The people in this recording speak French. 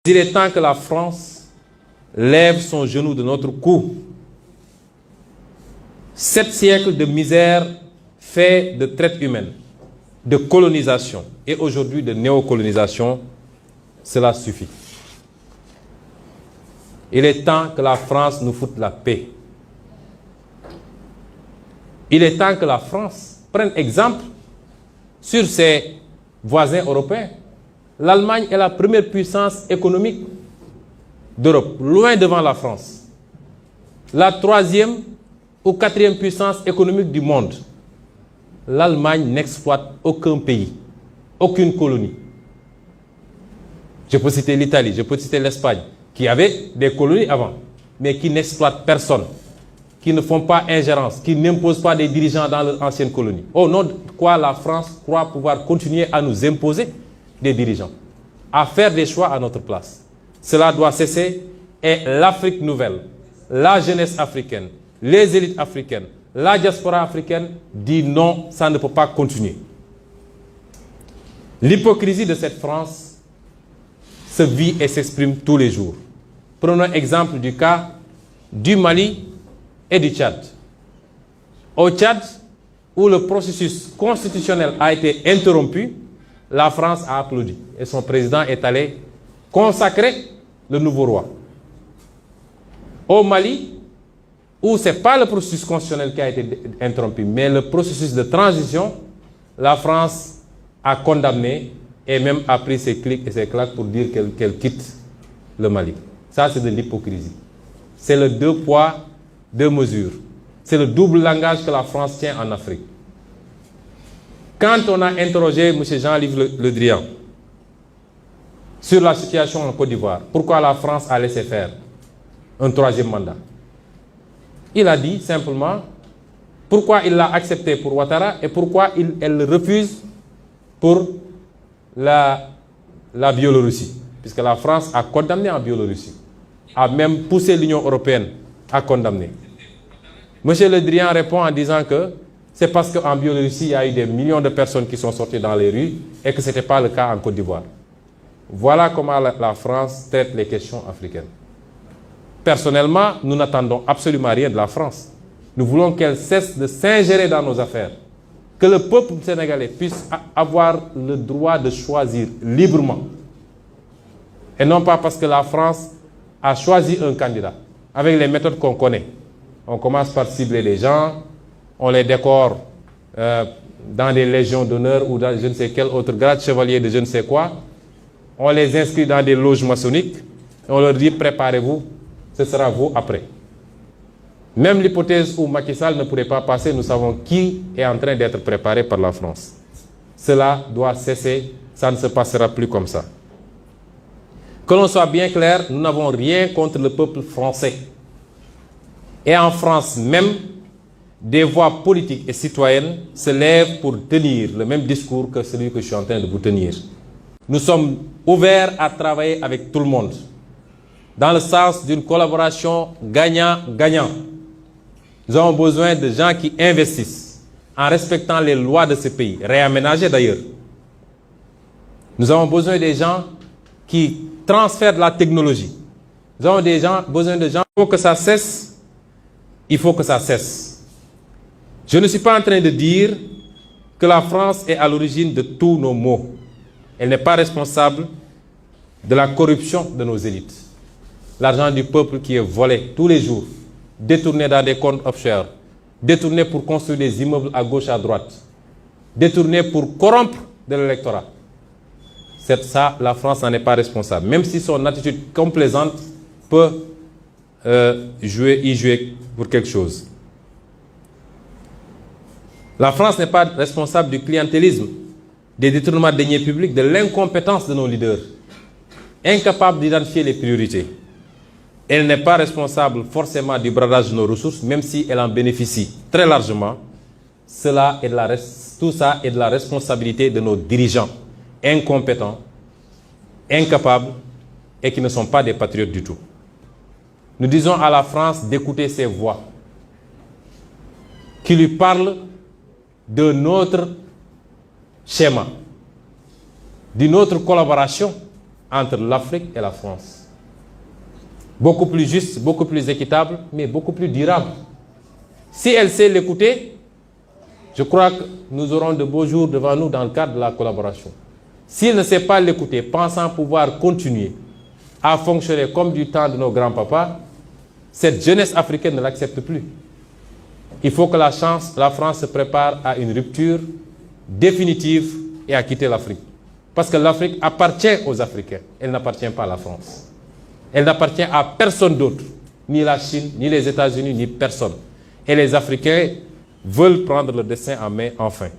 Il est temps que la France lève son genou de notre cou. 7 siècles de misère faits de traite humaine, de colonisation et aujourd'hui de néocolonisation, cela suffit. Il est temps que la France nous foute la paix. Il est temps que la France prenne exemple sur ses voisins européens. L'Allemagne est la première puissance économique d'Europe, loin devant la France. La 3e ou 4e puissance économique du monde. L'Allemagne n'exploite aucun pays, aucune colonie. Je peux citer l'Italie, je peux citer l'Espagne, qui avait des colonies avant, mais qui n'exploitent personne, qui ne font pas ingérence, qui n'imposent pas des dirigeants dans leur ancienne colonie. Au nom de quoi la France croit pouvoir continuer à nous imposer des dirigeants, à faire des choix à notre place. Cela doit cesser et l'Afrique nouvelle, la jeunesse africaine, les élites africaines, la diaspora africaine dit non, ça ne peut pas continuer. L'hypocrisie de cette France se vit et s'exprime tous les jours. Prenons exemple du cas du Mali et du Tchad. Au Tchad, où le processus constitutionnel a été interrompu, la France a applaudi et son président est allé consacrer le nouveau roi. Au Mali, où ce n'est pas le processus constitutionnel qui a été interrompu, mais le processus de transition, la France a condamné et même a pris ses clics et ses claques pour dire qu'elle quitte le Mali. Ça, c'est de l'hypocrisie. C'est le 2 poids, 2 mesures. C'est le double langage que la France tient en Afrique. Quand on a interrogé M. Jean-Yves Le Drian sur la situation en Côte d'Ivoire, pourquoi la France a laissé faire un 3e mandat, il a dit simplement pourquoi il l'a accepté pour Ouattara et pourquoi elle le refuse pour la Biélorussie. Puisque la France a condamné en Biélorussie, a même poussé l'Union européenne à condamner. M. Le Drian répond en disant que c'est parce qu'en Biélorussie, il y a eu des millions de personnes qui sont sorties dans les rues et que ce n'était pas le cas en Côte d'Ivoire. Voilà comment la France traite les questions africaines. Personnellement, nous n'attendons absolument rien de la France. Nous voulons qu'elle cesse de s'ingérer dans nos affaires. Que le peuple sénégalais puisse avoir le droit de choisir librement. Et non pas parce que la France a choisi un candidat, avec les méthodes qu'on connaît. On commence par cibler les gens, on les décore dans des légions d'honneur ou dans je ne sais quel autre grade, chevalier de je ne sais quoi. On les inscrit dans des loges maçonniques et on leur dit préparez-vous, ce sera vous après. Même l'hypothèse où Macky Sall ne pourrait pas passer, nous savons qui est en train d'être préparé par la France. Cela doit cesser, ça ne se passera plus comme ça. Que l'on soit bien clair, nous n'avons rien contre le peuple français. Et en France même, des voix politiques et citoyennes se lèvent pour tenir le même discours que celui que je suis en train de vous tenir. Nous sommes ouverts à travailler avec tout le monde, dans le sens d'une collaboration gagnant-gagnant. Nous avons besoin de gens qui investissent en respectant les lois de ce pays, réaménagées d'ailleurs. Nous avons besoin des gens qui transfèrent de la technologie. Nous avons besoin de gens. Il faut que ça cesse. Il faut que ça cesse. Je ne suis pas en train de dire que la France est à l'origine de tous nos maux. Elle n'est pas responsable de la corruption de nos élites. L'argent du peuple qui est volé tous les jours, détourné dans des comptes offshore, détourné pour construire des immeubles à gauche, à droite, détourné pour corrompre de l'électorat. C'est ça, la France n'en est pas responsable. Même si son attitude complaisante peut y jouer pour quelque chose. La France n'est pas responsable du clientélisme, des détournements de deniers publics, de l'incompétence de nos leaders, incapables d'identifier les priorités. Elle n'est pas responsable forcément du bradage de nos ressources, même si elle en bénéficie très largement. Tout ça est de la responsabilité de nos dirigeants, incompétents, incapables et qui ne sont pas des patriotes du tout. Nous disons à la France d'écouter ces voix qui lui parlent de notre schéma, d'une autre collaboration entre l'Afrique et la France. Beaucoup plus juste, beaucoup plus équitable, mais beaucoup plus durable. Si elle sait l'écouter, je crois que nous aurons de beaux jours devant nous dans le cadre de la collaboration. S'il ne sait pas l'écouter, pensant pouvoir continuer à fonctionner comme du temps de nos grands-papas, cette jeunesse africaine ne l'accepte plus. Il faut que la France se prépare à une rupture définitive et à quitter l'Afrique. Parce que l'Afrique appartient aux Africains, elle n'appartient pas à la France. Elle n'appartient à personne d'autre, ni la Chine, ni les États-Unis, ni personne. Et les Africains veulent prendre le destin en main enfin.